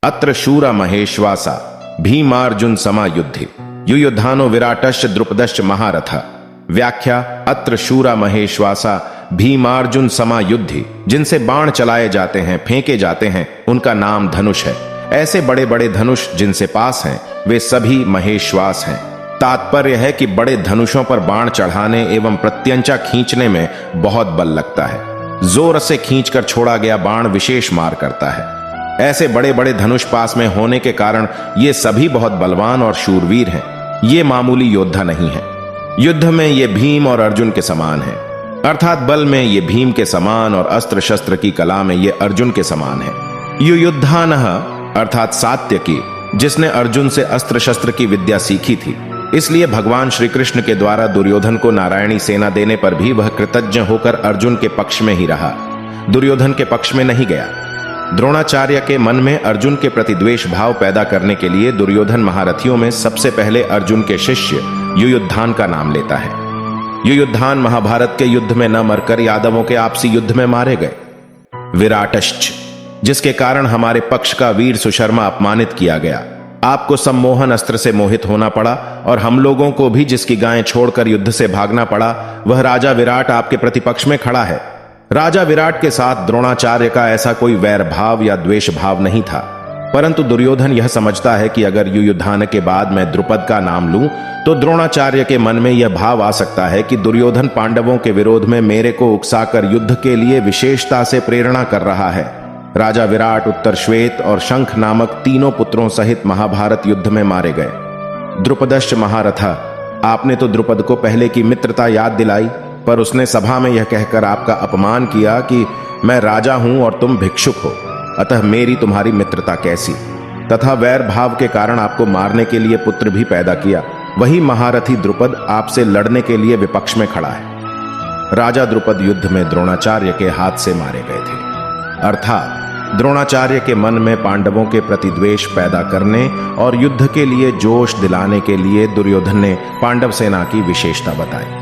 अत्र शूरा महेश्वासा भीमार्जुन समायुद्धि युयुधानो विराटश्च द्रुपदश्च महारथ। व्याख्या। अत्र शूरा महेश्वासा भीमार्जुन समायुद्धि, जिनसे बाण चलाए जाते हैं, फेंके जाते हैं, उनका नाम धनुष है। ऐसे बड़े बड़े धनुष जिनसे पास हैं वे सभी महेश्वास हैं। तात्पर्य है कि बड़े धनुषों पर बाण चढ़ाने एवं प्रत्यंचा खींचने में बहुत बल लगता है। जोर से खींचकर छोड़ा गया बाण विशेष मार करता है। ऐसे बड़े बड़े धनुष पास में होने के कारण ये सभी बहुत बलवान और शूरवीर हैं। ये मामूली योद्धा नहीं है। युद्ध में ये भीम और अर्जुन के समान है, अर्थात बल में ये भीम के समान और अस्त्र शस्त्र की कला में ये अर्जुन के समान है। युयुधानः अर्थात सात्यकी, जिसने अर्जुन से अस्त्र शस्त्र की विद्या सीखी थी, इसलिए भगवान श्री कृष्ण के द्वारा दुर्योधन को नारायणी सेना देने पर भी वह कृतज्ञ होकर अर्जुन के पक्ष में ही रहा, दुर्योधन के पक्ष में नहीं गया। द्रोणाचार्य के मन में अर्जुन के प्रति द्वेष भाव पैदा करने के लिए दुर्योधन महारथियों में सबसे पहले अर्जुन के शिष्य युयुधान का नाम लेता है। युयुधान महाभारत के युद्ध में न मरकर यादवों के आपसी युद्ध में मारे गए। विराटश्च, जिसके कारण हमारे पक्ष का वीर सुशर्मा अपमानित किया गया। आपको सम्मोहन अस्त्र से मोहित होना पड़ा और हम लोगों को भी जिसकी गायें छोड़कर युद्ध से भागना पड़ा, वह राजा विराट आपके प्रतिपक्ष में खड़ा है। राजा विराट के साथ द्रोणाचार्य का ऐसा कोई वैर भाव या द्वेष भाव नहीं था, परंतु दुर्योधन यह समझता है कि अगर युयुधान के बाद मैं द्रुपद का नाम लूं तो द्रोणाचार्य के मन में यह भाव आ सकता है कि दुर्योधन पांडवों के विरोध में मेरे को उकसाकर युद्ध के लिए विशेषता से प्रेरणा कर रहा है। राजा विराट उत्तर श्वेत और शंख नामक तीनों पुत्रों सहित महाभारत युद्ध में मारे गए। द्रुपदश्च महारथा, आपने तो द्रुपद को पहले की मित्रता याद दिलाई, पर उसने सभा में यह कहकर आपका अपमान किया कि मैं राजा हूं और तुम भिक्षुक हो, अतः मेरी तुम्हारी मित्रता कैसी। तथा वैर भाव के कारण आपको मारने के लिए पुत्र भी पैदा किया। वही महारथी द्रुपद आपसे लड़ने के लिए विपक्ष में खड़ा है। राजा द्रुपद युद्ध में द्रोणाचार्य के हाथ से मारे गए थे। अर्थात द्रोणाचार्य के मन में पांडवों के प्रति द्वेष पैदा करने और युद्ध के लिए जोश दिलाने के लिए दुर्योधन ने पांडव सेना की विशेषता बताई।